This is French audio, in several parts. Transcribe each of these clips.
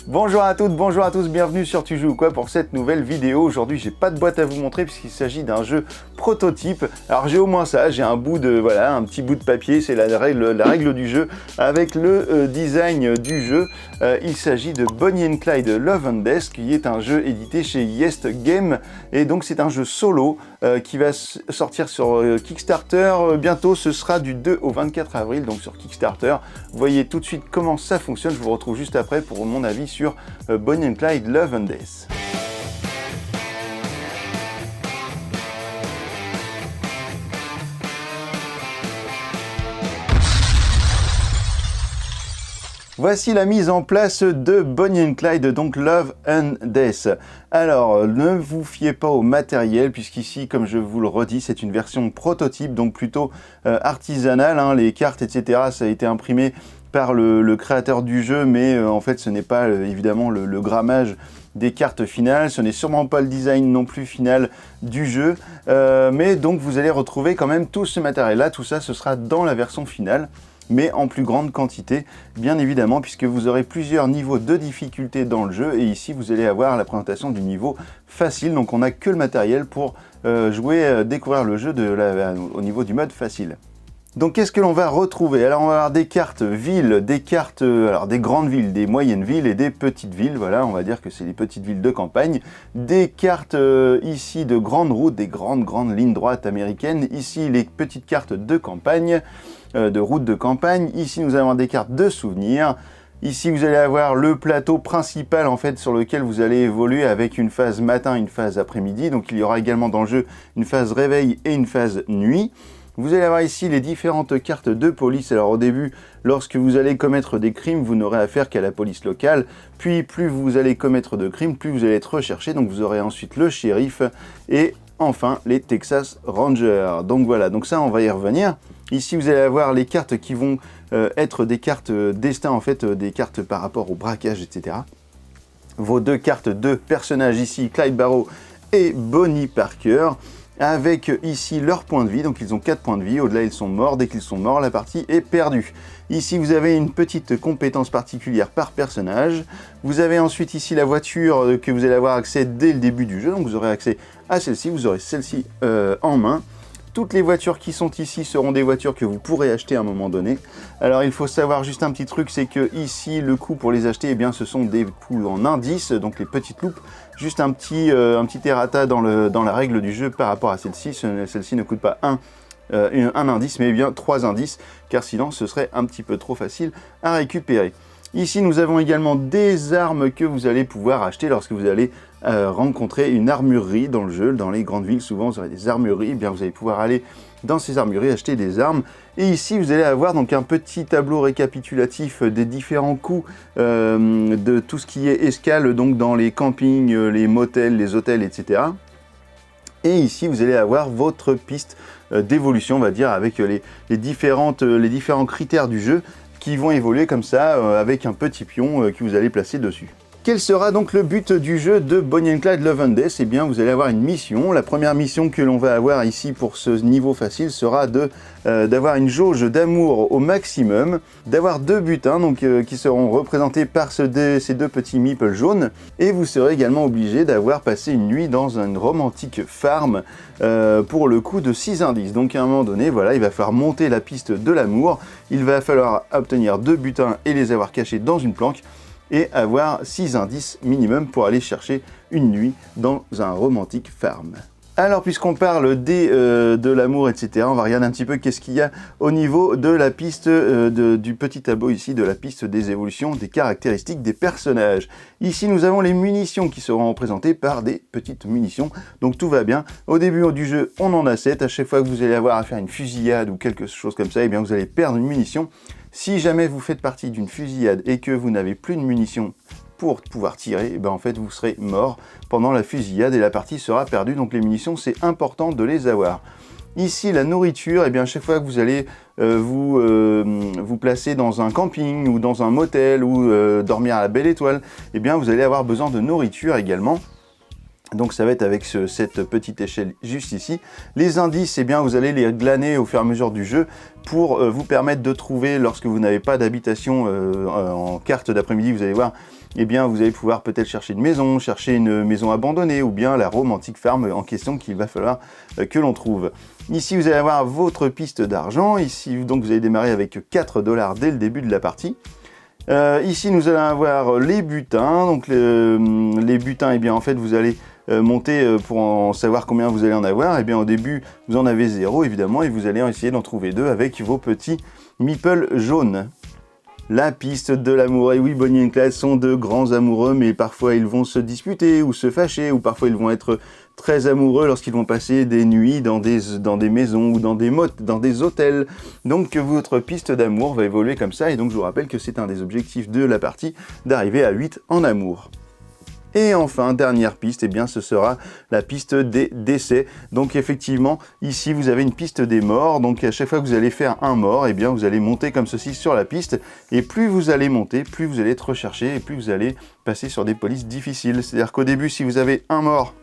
Bonjour à toutes, bonjour à tous, bienvenue sur Tu joues ou quoi pour cette nouvelle vidéo. Aujourd'hui, j'ai pas de boîte à vous montrer puisqu'il s'agit d'un jeu prototype. Alors j'ai au moins ça, j'ai un bout de voilà, un petit bout de papier, c'est la règle du jeu avec le design du jeu. Il s'agit de Bonnie and Clyde Love and Death qui est un jeu édité chez Yes Game et donc c'est un jeu solo qui va sortir sur Kickstarter bientôt. Ce sera du 2 au 24 avril donc sur Kickstarter. Voyez tout de suite comment ça fonctionne. Je vous retrouve juste après pour mon avis sur Bonnie and Clyde Love and Death. Voici la mise en place de Bonnie and Clyde, donc Love and Death. Alors, ne vous fiez pas au matériel, puisqu'ici, comme je vous le redis, c'est une version prototype, donc plutôt artisanale, hein, les cartes, etc. Ça a été imprimé par le créateur du jeu, mais en fait, ce n'est pas évidemment le grammage des cartes finales, ce n'est sûrement pas le design non plus final du jeu, mais donc vous allez retrouver quand même tout ce matériel-là, tout ça, ce sera dans la version finale, mais en plus grande quantité, bien évidemment, puisque vous aurez plusieurs niveaux de difficulté dans le jeu, et ici vous allez avoir la présentation du niveau facile, donc on n'a que le matériel pour jouer, découvrir le jeu au niveau du mode facile. Donc qu'est-ce que l'on va retrouver? Alors on va avoir des cartes villes, des cartes, alors des grandes villes, des moyennes villes et des petites villes, voilà, on va dire que c'est les petites villes de campagne, des cartes ici de grandes routes, des grandes lignes droites américaines, ici les petites cartes de campagne, de routes de campagne, ici nous avons des cartes de souvenirs, ici vous allez avoir le plateau principal en fait sur lequel vous allez évoluer avec une phase matin, une phase après-midi, donc il y aura également dans le jeu une phase réveil et une phase nuit. Vous allez avoir ici les différentes cartes de police. Alors au début, lorsque vous allez commettre des crimes, vous n'aurez affaire qu'à la police locale. Puis plus vous allez commettre de crimes, plus vous allez être recherché. Donc vous aurez ensuite le shérif et enfin les Texas Rangers. Donc voilà, donc ça on va y revenir. Ici vous allez avoir les cartes qui vont être des cartes destin, en fait des cartes par rapport au braquage, etc. Vos deux cartes de personnages ici, Clyde Barrow et Bonnie Parker, avec ici leur point de vie, donc ils ont 4 points de vie, au-delà ils sont morts, dès qu'ils sont morts la partie est perdue. Ici vous avez une petite compétence particulière par personnage, vous avez ensuite ici la voiture que vous allez avoir accès dès le début du jeu, donc vous aurez accès à celle-ci, vous aurez celle-ci en main. Toutes les voitures qui sont ici seront des voitures que vous pourrez acheter à un moment donné. Alors il faut savoir juste un petit truc, c'est que ici le coût pour les acheter, eh bien, ce sont des coûts en indices, donc les petites loupes. Juste un petit errata dans la règle du jeu par rapport à celle-ci. Celle-ci ne coûte pas un indice, mais bien 3 indices, car sinon ce serait un petit peu trop facile à récupérer. Ici, nous avons également des armes que vous allez pouvoir acheter lorsque vous allez rencontrer une armurerie dans le jeu. Dans les grandes villes, souvent, vous aurez des armureries. Eh bien, vous allez pouvoir aller dans ces armureries acheter des armes. Et ici, vous allez avoir donc un petit tableau récapitulatif des différents coûts de tout ce qui est escale, donc dans les campings, les motels, les hôtels, etc. Et ici, vous allez avoir votre piste d'évolution, on va dire, avec les différents critères du jeu qui vont évoluer comme ça avec un petit pion que vous allez placer dessus. Quel sera donc le but du jeu de Bonnie and Clyde Love and Death? Eh bien, vous allez avoir une mission. La première mission que l'on va avoir ici pour ce niveau facile sera d'avoir une jauge d'amour au maximum, d'avoir 2 butins donc, qui seront représentés par ces deux petits meeples jaunes, et vous serez également obligé d'avoir passé une nuit dans une romantique farm pour le coût de 6 indices. Donc à un moment donné, voilà, il va falloir monter la piste de l'amour, il va falloir obtenir 2 butins et les avoir cachés dans une planque, et avoir 6 indices minimum pour aller chercher une nuit dans un romantique farm. Alors puisqu'on parle de l'amour, etc., on va regarder un petit peu qu'est-ce qu'il y a au niveau de la piste du petit tableau ici, de la piste des évolutions, des caractéristiques des personnages. Ici nous avons les munitions qui seront représentées par des petites munitions, donc tout va bien. Au début du jeu on en a 7, à chaque fois que vous allez avoir à faire une fusillade ou quelque chose comme ça, eh bien vous allez perdre une munition. Si jamais vous faites partie d'une fusillade et que vous n'avez plus de munitions pour pouvoir tirer, eh ben en fait vous serez mort pendant la fusillade et la partie sera perdue. Donc les munitions, c'est important de les avoir. Ici la nourriture, eh bien chaque fois que vous allez vous placer dans un camping ou dans un motel ou dormir à la Belle Étoile, eh bien vous allez avoir besoin de nourriture également. Donc ça va être avec cette petite échelle juste ici. Les indices, eh bien, vous allez les glaner au fur et à mesure du jeu pour vous permettre de trouver, lorsque vous n'avez pas d'habitation en carte d'après-midi, vous allez voir, eh bien vous allez pouvoir peut-être chercher une maison abandonnée, ou bien la romantique farm en question qu'il va falloir que l'on trouve. Ici vous allez avoir votre piste d'argent, ici donc vous allez démarrer avec 4 $ dès le début de la partie. Ici nous allons avoir les butins, donc les butins, eh bien en fait vous allez monter pour en savoir combien vous allez en avoir. Et bien au début vous en avez 0 évidemment, et vous allez essayer d'en trouver 2 avec vos petits meeples jaunes. La piste de l'amour, et oui, Bonnie et Clyde sont de grands amoureux, mais parfois ils vont se disputer ou se fâcher, ou parfois ils vont être très amoureux lorsqu'ils vont passer des nuits dans des maisons ou dans des hôtels. Donc votre piste d'amour va évoluer comme ça, et donc je vous rappelle que c'est un des objectifs de la partie d'arriver à 8 en amour. Et enfin, dernière piste, eh bien ce sera la piste des décès. Donc effectivement, ici vous avez une piste des morts. Donc à chaque fois que vous allez faire un mort, eh bien vous allez monter comme ceci sur la piste. Et plus vous allez monter, plus vous allez être recherché, et plus vous allez passer sur des polices difficiles. C'est-à-dire qu'au début, si vous avez un mort,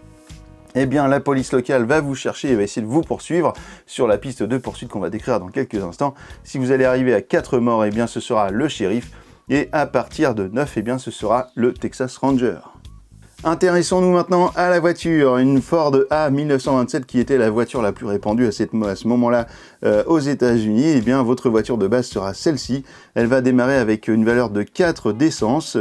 eh bien la police locale va vous chercher et va essayer de vous poursuivre sur la piste de poursuite qu'on va décrire dans quelques instants. Si vous allez arriver à 4 morts, eh bien ce sera le shérif. Et à partir de 9, eh bien ce sera le Texas Ranger. Intéressons-nous maintenant à la voiture, une Ford A 1927 qui était la voiture la plus répandue à ce moment-là aux États-Unis. Eh bien, votre voiture de base sera celle-ci. Elle va démarrer avec une valeur de 4 d'essence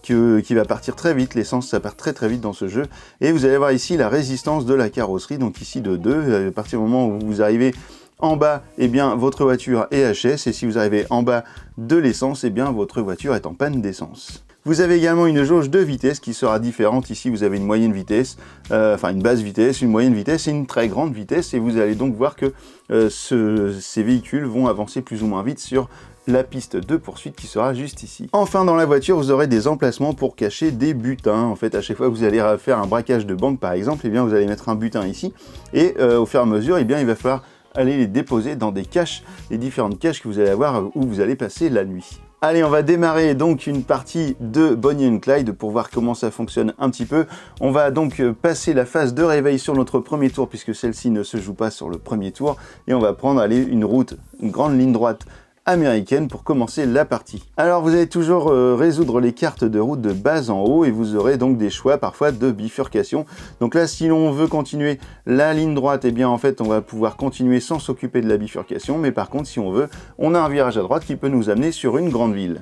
qui va partir très vite. L'essence, ça part très très vite dans ce jeu. Et vous allez voir ici la résistance de la carrosserie, donc ici de 2. À partir du moment où vous arrivez en bas, eh bien, votre voiture est HS. Et si vous arrivez en bas de l'essence, eh bien, votre voiture est en panne d'essence. Vous avez également une jauge de vitesse qui sera différente. Ici, vous avez une moyenne vitesse, enfin une basse vitesse, une moyenne vitesse et une très grande vitesse. Et vous allez donc voir que ces véhicules vont avancer plus ou moins vite sur la piste de poursuite qui sera juste ici. Enfin, dans la voiture, vous aurez des emplacements pour cacher des butins. En fait, à chaque fois que vous allez faire un braquage de banque, par exemple, eh bien, vous allez mettre un butin ici. Et au fur et à mesure, eh bien, il va falloir aller les déposer dans des caches, les différentes caches que vous allez avoir où vous allez passer la nuit. Allez, on va démarrer donc une partie de Bonnie and Clyde pour voir comment ça fonctionne un petit peu. On va donc passer la phase de réveil sur notre premier tour, puisque celle-ci ne se joue pas sur le premier tour. Et on va prendre une grande ligne droite américaine pour commencer la partie. Alors vous allez toujours résoudre les cartes de route de bas en haut, et vous aurez donc des choix parfois de bifurcation. Donc là, si l'on veut continuer la ligne droite, eh bien en fait on va pouvoir continuer sans s'occuper de la bifurcation, mais par contre si on veut, on a un virage à droite qui peut nous amener sur une grande ville.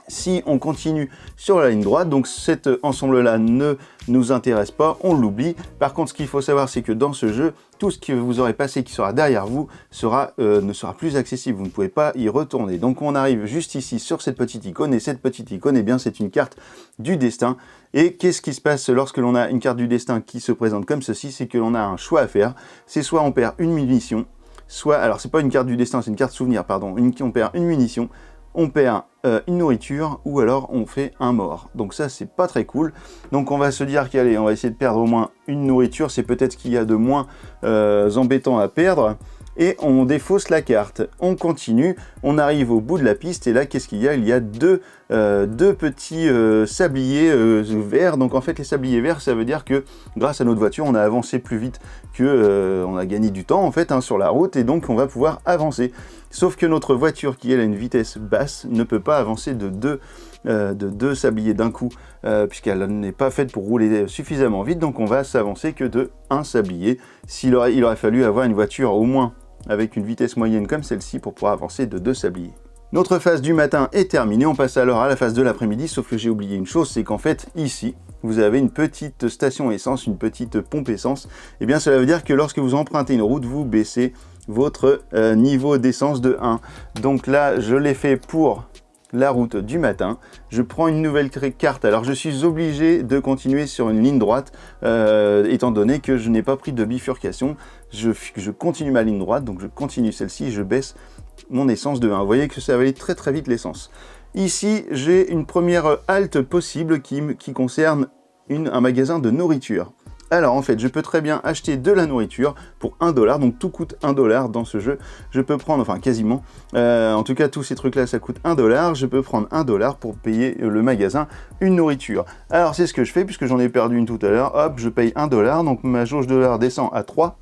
Si on continue sur la ligne droite, donc cet ensemble-là ne nous intéresse pas, on l'oublie. Par contre, ce qu'il faut savoir, c'est que dans ce jeu, tout ce que vous aurez passé qui sera derrière vous ne sera plus accessible. Vous ne pouvez pas y retourner. Donc on arrive juste ici sur cette petite icône, et cette petite icône, eh bien c'est une carte du destin. Et qu'est-ce qui se passe lorsque l'on a une carte du destin qui se présente comme ceci? C'est que l'on a un choix à faire. C'est soit on perd une munition, soit, alors c'est pas une carte du destin, c'est une carte souvenir, pardon, on perd une munition, on perd une nourriture, ou alors on fait un mort. Donc ça, c'est pas très cool. Donc on va se dire qu'allez, on va essayer de perdre au moins une nourriture, c'est peut-être ce qu'il y a de moins embêtant à perdre. Et on défausse la carte. On continue, on arrive au bout de la piste, et là, qu'est-ce qu'il y a? Il y a deux petits sabliers verts. Donc en fait, les sabliers verts, ça veut dire que grâce à notre voiture, on a avancé plus vite que on a gagné du temps en fait sur la route, et donc on va pouvoir avancer. Sauf que notre voiture, qui elle a une vitesse basse, ne peut pas avancer de deux sabliers d'un coup, puisqu'elle n'est pas faite pour rouler suffisamment vite. Donc on va s'avancer que de un sablier. Il aurait fallu avoir une voiture au moins avec une vitesse moyenne comme celle-ci pour pouvoir avancer de 2 sabliers. Notre phase du matin est terminée, on passe alors à la phase de l'après-midi, sauf que j'ai oublié une chose, c'est qu'en fait, ici, vous avez une petite station essence, une petite pompe essence. Et bien cela veut dire que lorsque vous empruntez une route, vous baissez votre niveau d'essence de 1. Donc là, je l'ai fait pour la route du matin. Je prends une nouvelle carte. Alors je suis obligé de continuer sur une ligne droite, étant donné que je n'ai pas pris de bifurcation. Je continue ma ligne droite, donc je continue celle-ci, je baisse mon essence de 1. Vous voyez que ça va aller très très vite l'essence. Ici, j'ai une première halte possible qui concerne un magasin de nourriture. Alors en fait, je peux très bien acheter de la nourriture pour 1 $, donc tout coûte 1 $ dans ce jeu. Je peux prendre, enfin quasiment, en tout cas tous ces trucs là ça coûte 1 $, je peux prendre 1 $ pour payer le magasin une nourriture. Alors c'est ce que je fais, puisque j'en ai perdu une tout à l'heure, hop, je paye 1 $, donc ma jauge de dollars descend à 3.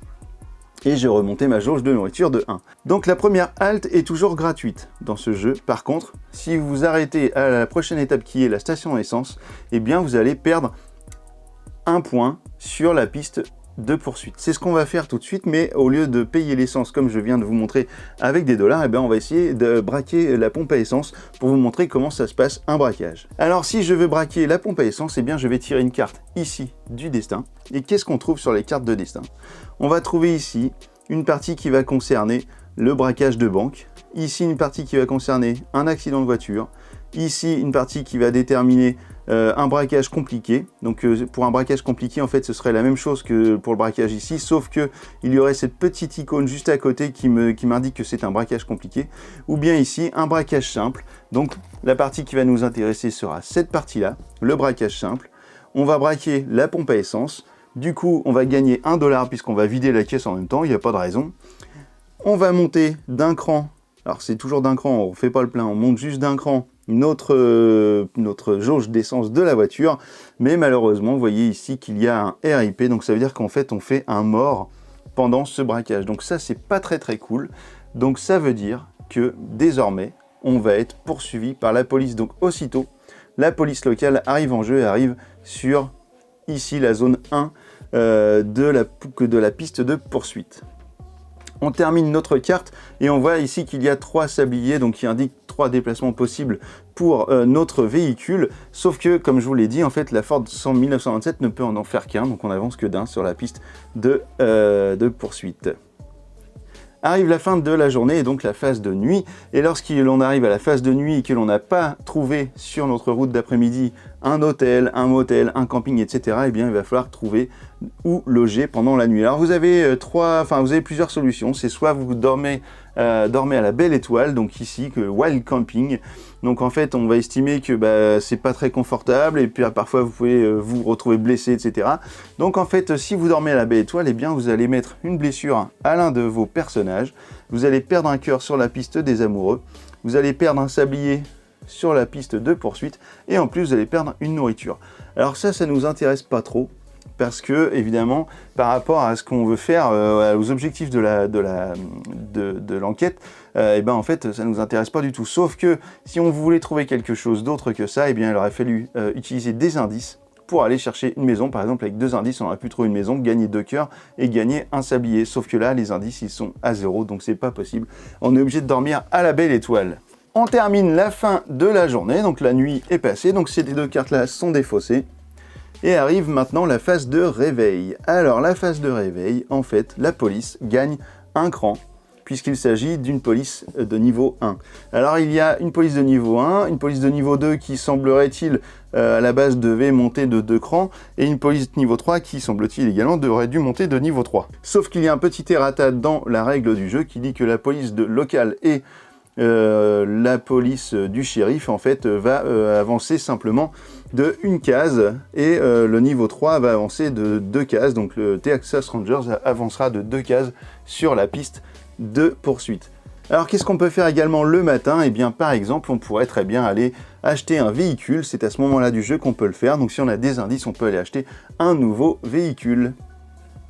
Et j'ai remonté ma jauge de nourriture de 1. Donc la première halte est toujours gratuite dans ce jeu. Par contre, si vous vous arrêtez à la prochaine étape qui est la station essence, eh bien vous allez perdre 1 point sur la piste de poursuite. C'est ce qu'on va faire tout de suite, mais au lieu de payer l'essence comme je viens de vous montrer avec des dollars, eh bien on va essayer de braquer la pompe à essence pour vous montrer comment ça se passe un braquage. Alors si je veux braquer la pompe à essence, eh bien je vais tirer une carte ici du destin. Et qu'est-ce qu'on trouve sur les cartes de destin? On va trouver ici une partie qui va concerner le braquage de banque, ici une partie qui va concerner un accident de voiture, ici une partie qui va déterminer un braquage compliqué. Donc pour un braquage compliqué, en fait, ce serait la même chose que pour le braquage ici, sauf que il y aurait cette petite icône juste à côté qui m'indique que c'est un braquage compliqué. Ou bien ici, un braquage simple. Donc la partie qui va nous intéresser sera cette partie-là, le braquage simple. On va braquer la pompe à essence. Du coup, on va gagner 1 dollar puisqu'on va vider la caisse en même temps, il n'y a pas de raison. On va monter d'un cran. Alors c'est toujours d'un cran, on ne fait pas le plein, on monte juste d'un cran notre jauge d'essence de la voiture, mais malheureusement vous voyez ici qu'il y a un RIP, donc ça veut dire qu'en fait on fait un mort pendant ce braquage, donc ça c'est pas très cool. Donc ça veut dire que désormais on va être poursuivi par la police, donc aussitôt la police locale arrive en jeu et arrive sur ici la zone 1 de la piste de poursuite. On termine notre carte et on voit ici qu'il y a 3 sabliers, donc qui indiquent 3 déplacements possibles pour notre véhicule. Sauf que, comme je vous l'ai dit, en fait, la Ford 1927 ne peut en faire qu'un, donc on avance que d'un sur la piste de poursuite. Arrive la fin de la journée et donc la phase de nuit. Et lorsqu'on arrive à la phase de nuit et que l'on n'a pas trouvé sur notre route d'après-midi un hôtel, un motel, un camping, etc., eh bien il va falloir trouver où loger pendant la nuit. Alors vous avez plusieurs solutions. C'est soit vous dormez à la Belle Étoile, donc ici, que Wild Camping. Donc en fait, on va estimer que c'est pas très confortable et puis parfois vous pouvez vous retrouver blessé, etc. Donc en fait, si vous dormez à la Belle Étoile, eh bien vous allez mettre une blessure à l'un de vos personnages. Vous allez perdre un cœur sur la piste des amoureux. Vous allez perdre un sablier sur la piste de poursuite et en plus vous allez perdre une nourriture. Alors ça nous intéresse pas trop. Parce que, évidemment, par rapport à ce qu'on veut faire, aux objectifs de l'enquête, en fait, ça ne nous intéresse pas du tout. Sauf que, si on voulait trouver quelque chose d'autre que ça, eh bien, il aurait fallu utiliser des indices pour aller chercher une maison. Par exemple, avec 2 indices, on aurait pu trouver une maison, gagner 2 cœurs et gagner un sablier. Sauf que là, les indices, ils sont à 0, donc c'est pas possible. On est obligé de dormir à la Belle Étoile. On termine la fin de la journée, donc la nuit est passée, donc ces 2 cartes-là sont défaussées. Et arrive maintenant la phase de réveil. Alors la phase de réveil, en fait, la police gagne un cran, puisqu'il s'agit d'une police de niveau 1. Alors il y a une police de niveau 1, une police de niveau 2 qui semblerait-il à la base devait monter de 2 crans, et une police de niveau 3 qui semble-t-il également aurait dû monter de niveau 3. Sauf qu'il y a un petit errata dans la règle du jeu qui dit que la police locale et la police du shérif en fait va avancer simplement de 1 case et le niveau 3 va avancer de 2 cases, donc le Texas Rangers avancera de 2 cases sur la piste de poursuite. Alors qu'est-ce qu'on peut faire également le matin? Eh bien par exemple on pourrait très bien aller acheter un véhicule, c'est à ce moment-là du jeu qu'on peut le faire, donc si on a des indices on peut aller acheter un nouveau véhicule.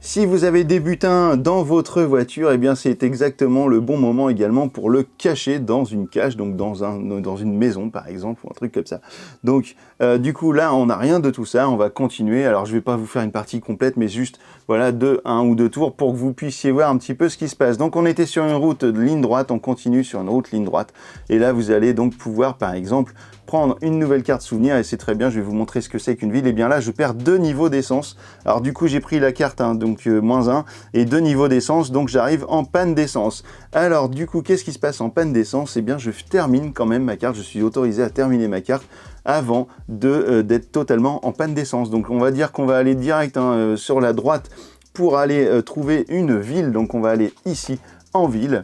Si vous avez des butins dans votre voiture, eh bien c'est exactement le bon moment également pour le cacher dans une cage, donc dans une maison par exemple, ou un truc comme ça. Donc du coup là on n'a rien de tout ça, on va continuer. Alors je vais pas vous faire une partie complète, mais juste voilà 1 ou 2 tours pour que vous puissiez voir un petit peu ce qui se passe. Donc on était sur une route de ligne droite, on continue sur une route ligne droite, et là vous allez donc pouvoir par exemple prendre une nouvelle carte souvenir, et c'est très bien, je vais vous montrer ce que c'est qu'une ville. Et bien là je perds 2 niveaux d'essence. Alors du coup j'ai pris la carte donc -1 et 2 niveaux d'essence, donc j'arrive en panne d'essence. Alors du coup qu'est-ce qui se passe en panne d'essence? Eh bien je termine quand même ma carte, je suis autorisé à terminer ma carte avant d'être totalement en panne d'essence. Donc on va dire qu'on va aller direct sur la droite pour aller trouver une ville, donc on va aller ici en ville.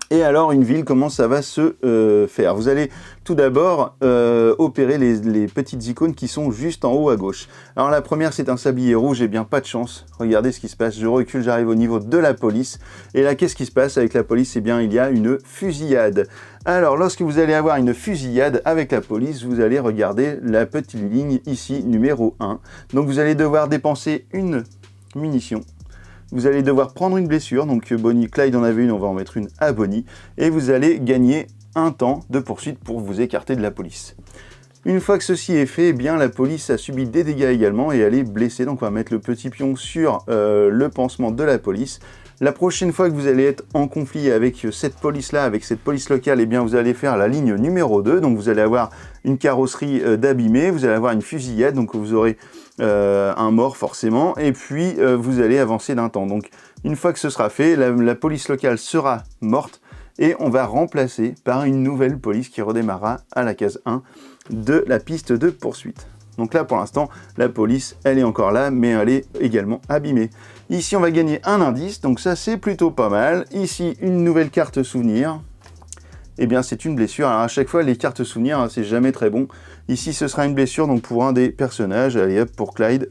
Et alors une ville, comment ça va se faire? Vous allez tout d'abord opérer les petites icônes qui sont juste en haut à gauche. Alors la première c'est un sablier rouge, et bien pas de chance. Regardez ce qui se passe, je recule, j'arrive au niveau de la police. Et là qu'est-ce qui se passe avec la police? Eh bien il y a une fusillade. Alors lorsque vous allez avoir une fusillade avec la police, vous allez regarder la petite ligne ici numéro 1. Donc vous allez devoir dépenser une munition vous allez devoir prendre une blessure, donc Bonnie Clyde en avait une, on va en mettre une à Bonnie, et vous allez gagner un temps de poursuite pour vous écarter de la police. Une fois que ceci est fait, eh bien la police a subi des dégâts également et elle est blessée, donc on va mettre le petit pion sur le pansement de la police. La prochaine fois que vous allez être en conflit avec cette police-là, avec cette police locale, eh bien vous allez faire la ligne numéro 2, donc vous allez avoir une carrosserie d'abîmés, vous allez avoir une fusillade, donc vous aurez un mort forcément, et puis vous allez avancer d'un temps. Donc une fois que ce sera fait, la police locale sera morte, et on va remplacer par une nouvelle police qui redémarrera à la case 1 de la piste de poursuite. Donc là, pour l'instant, la police, elle est encore là, mais elle est également abîmée. Ici, on va gagner un indice, donc ça, c'est plutôt pas mal. Ici, une nouvelle carte souvenir. Eh bien, c'est une blessure. Alors, à chaque fois, les cartes souvenirs, hein, c'est jamais très bon. Ici, ce sera une blessure, donc pour un des personnages. Allez, hop, pour Clyde.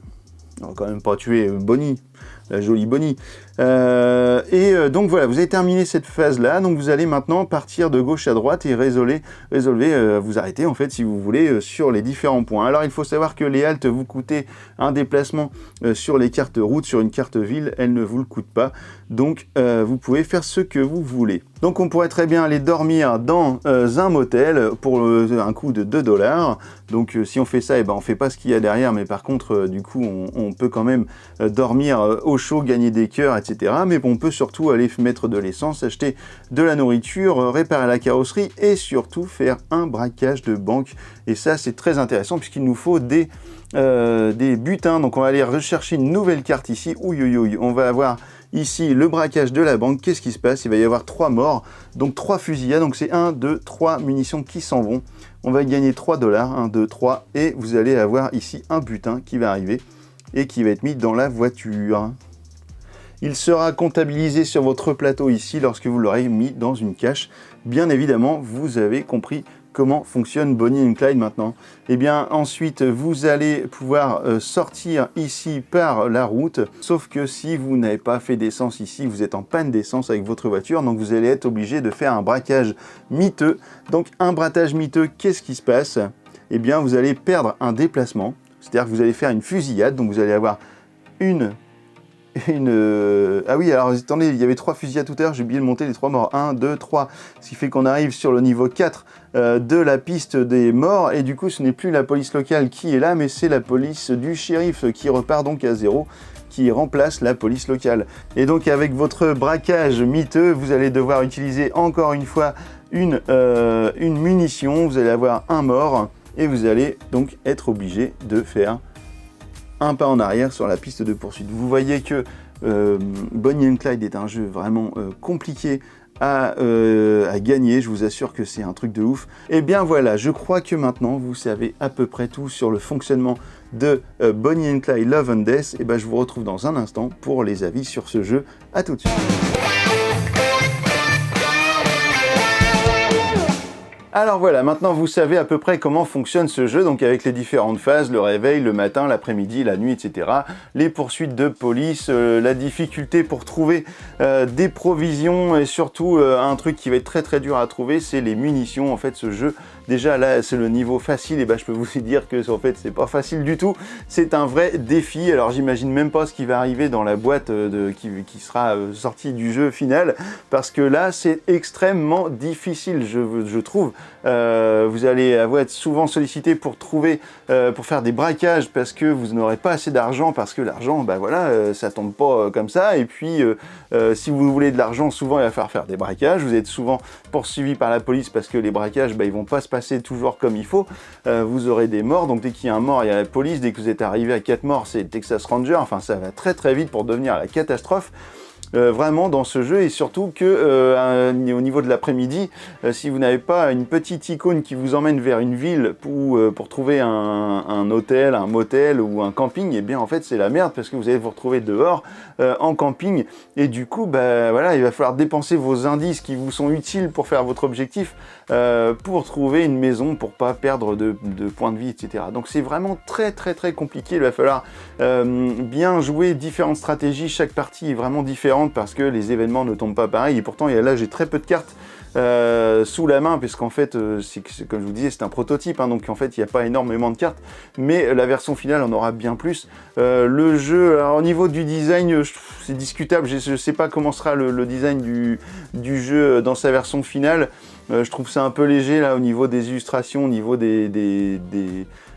On va quand même pas tuer Bonnie, la jolie Bonnie. Donc voilà, vous avez terminé cette phase-là, donc vous allez maintenant partir de gauche à droite et résolver, vous arrêter en fait si vous voulez sur les différents points. Alors il faut savoir que les haltes vous coûtent un déplacement sur les cartes route, sur une carte ville, elles ne vous le coûtent pas, donc vous pouvez faire ce que vous voulez. Donc on pourrait très bien aller dormir dans un motel pour un coût de 2 $. Donc si on fait ça, eh ben, on fait pas ce qu'il y a derrière, mais par contre du coup on peut quand même dormir au chaud, gagner des cœurs, etc. Mais on peut surtout aller mettre de l'essence, acheter de la nourriture, réparer la carrosserie et surtout faire un braquage de banque. Et ça c'est très intéressant puisqu'il nous faut des butins. Donc on va aller rechercher une nouvelle carte ici. Ouïe, on va avoir ici le braquage de la banque. Qu'est-ce qui se passe? Il va y avoir 3 morts, donc 3 fusillades. Donc c'est 1, 2, 3 munitions qui s'en vont. On va gagner 3 $, 1, 2, 3, et vous allez avoir ici un butin qui va arriver et qui va être mis dans la voiture. Il sera comptabilisé sur votre plateau ici lorsque vous l'aurez mis dans une cache. Bien évidemment, vous avez compris comment fonctionne Bonnie and Clyde maintenant. Et bien ensuite, vous allez pouvoir sortir ici par la route, sauf que si vous n'avez pas fait d'essence ici, vous êtes en panne d'essence avec votre voiture, donc vous allez être obligé de faire un braquage miteux. Donc un braquage miteux, qu'est-ce qui se passe? Eh bien vous allez perdre un déplacement, c'est-à-dire que vous allez faire une fusillade, donc vous allez avoir Ah oui, alors attendez, il y avait 3 fusillades tout à l'heure, j'ai oublié de monter les 3 morts. 1, 2, 3. Ce qui fait qu'on arrive sur le niveau 4 de la piste des morts. Et du coup, ce n'est plus la police locale qui est là, mais c'est la police du shérif qui repart donc à 0, qui remplace la police locale. Et donc avec votre braquage miteux, vous allez devoir utiliser encore une fois une munition. Vous allez avoir un mort et vous allez donc être obligé de faire un pas en arrière sur la piste de poursuite. Vous voyez que Bonnie and Clyde est un jeu vraiment compliqué à gagner, je vous assure que c'est un truc de ouf. Et bien voilà, je crois que maintenant vous savez à peu près tout sur le fonctionnement de Bonnie and Clyde Love and Death. Et ben je vous retrouve dans un instant pour les avis sur ce jeu. À tout de suite. Alors voilà, maintenant vous savez à peu près comment fonctionne ce jeu, donc avec les différentes phases, le réveil, le matin, l'après-midi, la nuit, etc. Les poursuites de police, la difficulté pour trouver des provisions et surtout un truc qui va être très très dur à trouver, c'est les munitions. En fait ce jeu, déjà là c'est le niveau facile, et ben je peux vous dire que en fait c'est pas facile du tout, c'est un vrai défi. Alors j'imagine même pas ce qui va arriver dans la boîte qui sera sortie du jeu final, parce que là c'est extrêmement difficile je trouve. Vous allez être souvent sollicité pour trouver, pour faire des braquages parce que vous n'aurez pas assez d'argent, parce que l'argent, bah voilà, ça tombe pas comme ça. Et puis, si vous voulez de l'argent, souvent il va falloir faire des braquages. Vous êtes souvent poursuivi par la police parce que les braquages, bah, ils vont pas se passer toujours comme il faut. Vous aurez des morts, donc dès qu'il y a un mort, il y a la police. Dès que vous êtes arrivé à 4 morts, c'est Texas Ranger. Enfin, ça va très très vite pour devenir la catastrophe. Vraiment dans ce jeu, et surtout que au niveau de l'après-midi, si vous n'avez pas une petite icône qui vous emmène vers une ville pour trouver un hôtel, un motel ou un camping, et bien en fait c'est la merde, parce que vous allez vous retrouver dehors en camping, et du coup bah voilà, il va falloir dépenser vos indices qui vous sont utiles pour faire votre objectif, pour trouver une maison, pour pas perdre de points de vie, etc. Donc c'est vraiment très très très compliqué. Il va falloir bien jouer différentes stratégies. Chaque partie est vraiment différente parce que les événements ne tombent pas pareil, et pourtant là j'ai très peu de cartes sous la main, puisqu'en fait, comme je vous disais, c'est un prototype, hein, donc en fait, il n'y a pas énormément de cartes, mais la version finale en aura bien plus. Le jeu, alors, au niveau du design, c'est discutable, je ne sais pas comment sera le design du jeu dans sa version finale. Je trouve ça un peu léger là au niveau des illustrations, au niveau de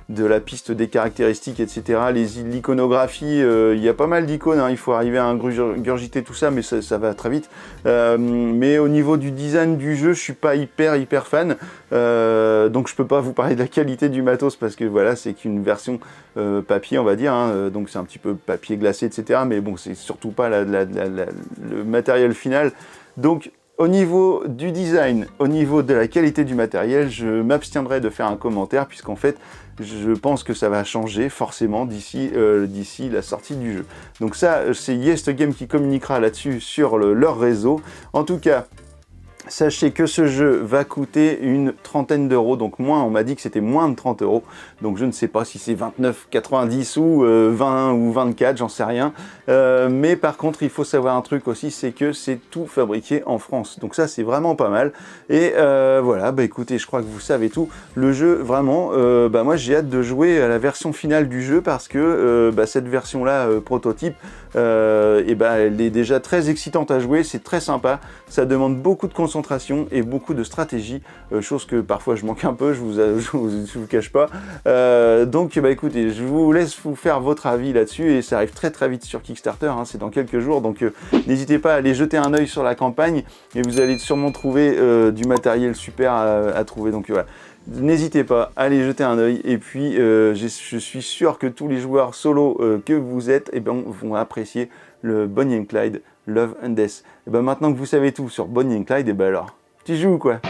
la piste des caractéristiques, etc. L'iconographie, il y a pas mal d'icônes, hein, il faut arriver à ingurgiter tout ça, mais ça va très vite. Mais au niveau du design du jeu, je suis pas hyper fan, donc je peux pas vous parler de la qualité du matos, parce que voilà, c'est qu'une version papier, on va dire, hein, donc c'est un petit peu papier glacé, etc. Mais bon, c'est surtout pas le matériel final. Donc, au niveau du design, au niveau de la qualité du matériel, je m'abstiendrai de faire un commentaire, puisqu'en fait, je pense que ça va changer forcément d'ici la sortie du jeu. Donc ça, c'est YesTGame qui communiquera là-dessus sur leur réseau. En tout cas, sachez que ce jeu va coûter une trentaine d'euros, donc moins, on m'a dit que c'était moins de 30 euros, donc je ne sais pas si c'est 29,90 ou 20 ou 24, j'en sais rien, mais par contre il faut savoir un truc aussi, c'est que c'est tout fabriqué en France, donc ça c'est vraiment pas mal, et voilà, bah écoutez, je crois que vous savez tout, le jeu vraiment, bah moi j'ai hâte de jouer à la version finale du jeu, parce que bah, cette version là, prototype, et bah, elle est déjà très excitante à jouer, c'est très sympa, ça demande beaucoup de concentration et beaucoup de stratégie, chose que parfois je manque un peu, je vous cache pas. Donc bah écoutez, je vous laisse vous faire votre avis là-dessus, et ça arrive très vite sur Kickstarter, hein, c'est dans quelques jours, donc n'hésitez pas à aller jeter un œil sur la campagne, et vous allez sûrement trouver du matériel super à trouver, donc voilà. N'hésitez pas à aller jeter un œil, et puis je suis sûr que tous les joueurs solo que vous êtes, eh ben, vont apprécier le Bonnie and Clyde Love and Death. Et ben maintenant que vous savez tout sur Bonnie and Clyde, et ben alors, tu joues quoi?